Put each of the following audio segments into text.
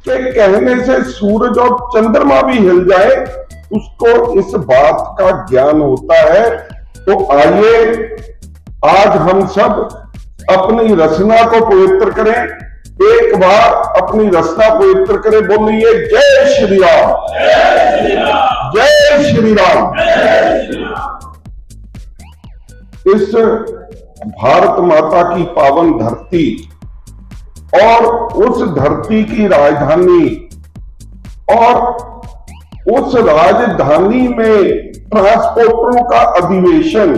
के कहने से सूरज और चंद्रमा भी हिल जाए, उसको इस बात का ज्ञान होता है। तो आइए आज हम सब अपनी रचना को पवित्र करें, एक बार अपनी रचना पवित्र करें, बोलिए जय श्री राम, जय श्री राम। इस भारत माता की पावन धरती और उस धरती की राजधानी और उस राजधानी में ट्रांसपोर्टरों का अधिवेशन,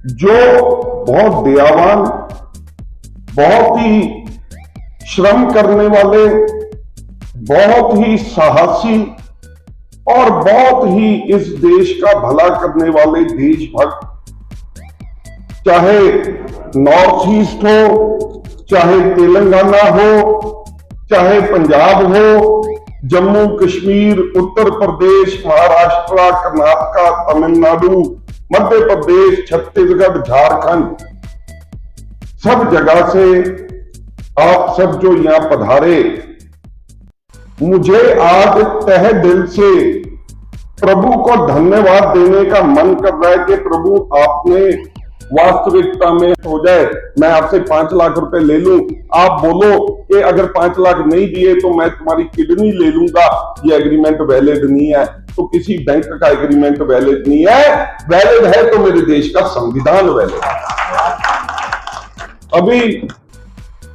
जो बहुत दयावान, बहुत ही श्रम करने वाले, बहुत ही साहसी और बहुत ही इस देश का भला करने वाले देशभक्त, चाहे नॉर्थ ईस्ट हो, चाहे तेलंगाना हो, चाहे पंजाब हो, जम्मू कश्मीर, उत्तर प्रदेश, महाराष्ट्र, कर्नाटक, तमिलनाडु, मध्य प्रदेश, छत्तीसगढ़, झारखंड, सब जगह से आप सब जो यहां पधारे, मुझे आज तहे दिल से प्रभु को धन्यवाद देने का मन कर रहा है कि प्रभु आपने वास्तविकता में हो जाए, मैं आपसे 5 लाख रुपए ले लूं, आप बोलो कि अगर 5 लाख नहीं दिए तो मैं तुम्हारी किडनी ले लूंगा, ये एग्रीमेंट वैलिड नहीं है। तो किसी बैंक का एग्रीमेंट वैलिड नहीं है, वैलिड है तो मेरे देश का संविधान वैलिड है। अभी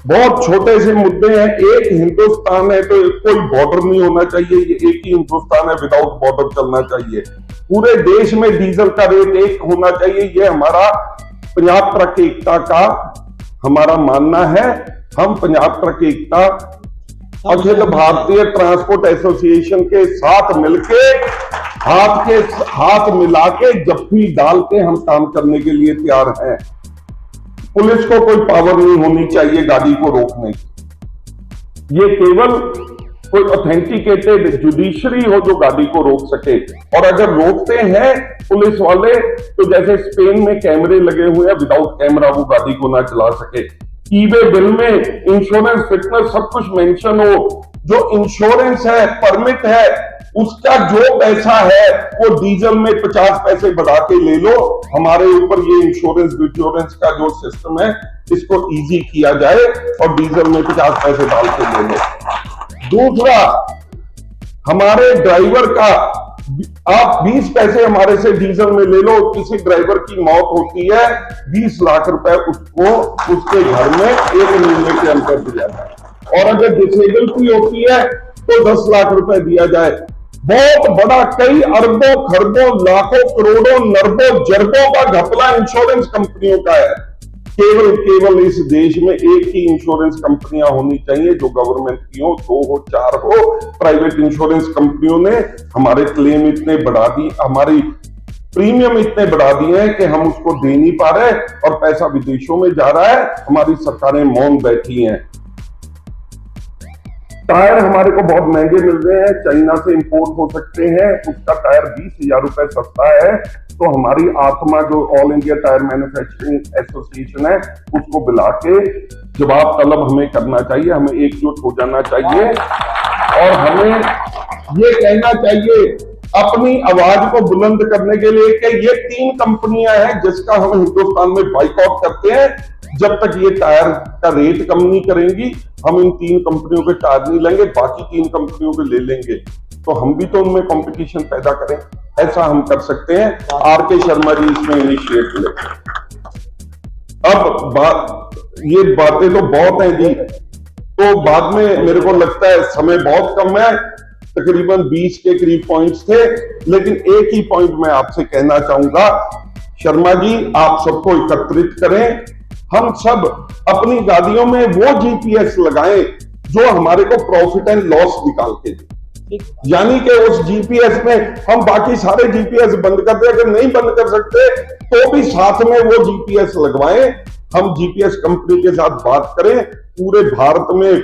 बहुत छोटे से मुद्दे हैं, एक हिंदुस्तान है तो कोई बॉर्डर नहीं होना चाहिए, ये एक ही हिंदुस्तान है, विदाउट बॉर्डर चलना चाहिए, पूरे देश में डीजल का रेट एक होना चाहिए, ये हमारा पंजाब ट्रक एकता का हमारा मानना है। हम पंजाब ट्रक एकता अखिल भारतीय ट्रांसपोर्ट एसोसिएशन के साथ मिलके हाथ मिला के जप्फी डाल के हम काम करने के लिए तैयार हैं। पुलिस को कोई पावर नहीं होनी चाहिए गाड़ी को रोकने की, ये केवल कोई ऑथेंटिकेटेड जुडिशरी हो जो गाड़ी को रोक सके। और अगर रोकते हैं पुलिस वाले तो जैसे स्पेन में कैमरे लगे हुए हैं, विदाउट कैमरा वो गाड़ी को ना चला सके। ईबे बिल में इंश्योरेंस, फिटनेस सब कुछ मेंशन हो, जो इंश्योरेंस है, परमिट है, उसका जो पैसा है वो डीजल में 50 पैसे बढ़ा के ले लो। हमारे ऊपर ये इंश्योरेंस का जो सिस्टम है इसको इजी किया जाए और डीजल में 50 पैसे डाल के ले लो। दूसरा, हमारे ड्राइवर का आप 20 पैसे हमारे से डीजल में ले लो, किसी ड्राइवर की मौत होती है 20 लाख रुपए उसको उसके घर में 1 महीने के अंदर दिया जाए, और अगर डिसेबल की होती है तो 10 लाख रुपए दिया जाए। बहुत बड़ा, कई अरबों खरबों लाखों करोड़ों नरबों जरबों का घपला इंश्योरेंस कंपनियों का है। केवल इस देश में एक ही इंश्योरेंस कंपनियां होनी चाहिए जो गवर्नमेंट की हो, 2 हो 4 हो। प्राइवेट इंश्योरेंस कंपनियों ने हमारे क्लेम इतने बढ़ा दी, हमारी प्रीमियम इतने बढ़ा दिए हैं कि हम उसको दे नहीं पा रहे और पैसा विदेशों में जा रहा है, हमारी सरकारें मौन बैठी हैं। टायर हमारे को बहुत महंगे मिल रहे हैं, चाइना से इंपोर्ट हो सकते हैं, उसका टायर 20,000 रुपए सस्ता है। तो हमारी आत्मा जो all India tyre manufacturing association है उसको बुला के जवाब तलब हमें करना चाहिए, हमें एकजुट हो जाना चाहिए और हमें ये कहना चाहिए अपनी आवाज को बुलंद करने के लिए कि ये 3 कंपनियां हैं जिसका हम हिंदुस्तान में बाइकआउट करते हैं। जब तक ये टायर का रेट कम नहीं करेंगी हम इन 3 कंपनियों के टायर नहीं लेंगे, बाकी 3 कंपनियों के ले लेंगे। तो हम भी तो उनमें कंपटीशन पैदा करें, ऐसा हम कर सकते हैं। आर.के. शर्मा जी इसमें इनिशिएट ले। अब ये बातें तो बहुत हैं जी, तो बाद में मेरे को लगता है समय बहुत कम है, तकरीबन 20 के करीब पॉइंट्स थे, लेकिन एक ही पॉइंट मैं आपसे कहना चाहूंगा, शर्मा जी आप सबको एकत्रित करें, हम सब अपनी गाड़ियों में वो जीपीएस लगाएं जो हमारे को प्रॉफिट एंड लॉस निकाल के दे, यानी कि उस जीपीएस में हम बाकी सारे जीपीएस बंद कर दें, अगर नहीं बंद कर सकते तो भी साथ में वो जीपीएस लगवाएं। हम जीपीएस कंपनी के साथ बात करें, पूरे भारत में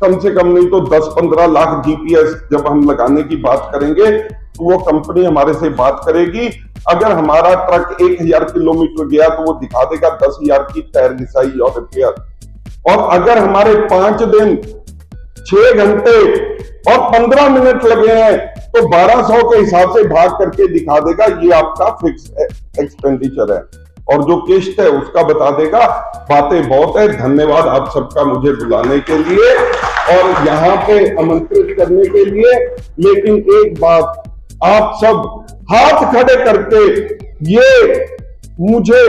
कम से कम नहीं तो 10-15 लाख जीपीएस जब हम लगाने की बात करेंगे तो वो कंपनी हमारे से बात करेगी। अगर हमारा ट्रक 1000 किलोमीटर गया तो वो दिखा देगा 10,000 की टायर घिसाई और रिपेयर, और अगर हमारे 5 दिन 6 घंटे और 15 मिनट लगे हैं तो 1200 के हिसाब से भाग करके दिखा देगा ये आपका फिक्स एक्सपेंडिचर है, और जो किस्त है उसका बता देगा। बातें बहुत है। धन्यवाद आप सबका मुझे बुलाने के लिए और यहाँ पे आमंत्रित करने के लिए। लेकिन एक बात, आप सब हाथ खड़े करके ये मुझे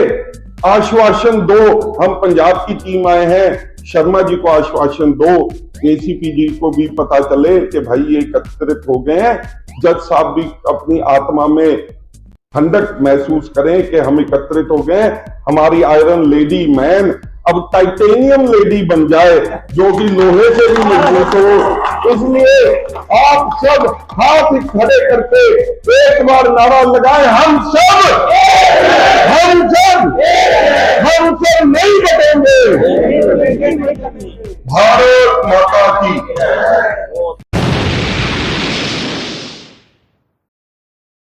आश्वासन दो, हम पंजाब की टीम आए हैं, शर्मा जी को आश्वासन दो, एसीपी जी को भी पता चले कि भाई ये एकत्रित हो गए हैं, जज साहब भी अपनी आत्मा में ठंडक महसूस करें कि हम एकत्रित हो गए, हमारी आयरन लेडी मैन अब टाइटेनियम लेडी बन जाए जो कि लोहे से भी मजबूत हो। इसलिए आप सब हाथ खड़े करके एक बार नारा लगाए, हम सब नहीं बटेंगे। भारत माता की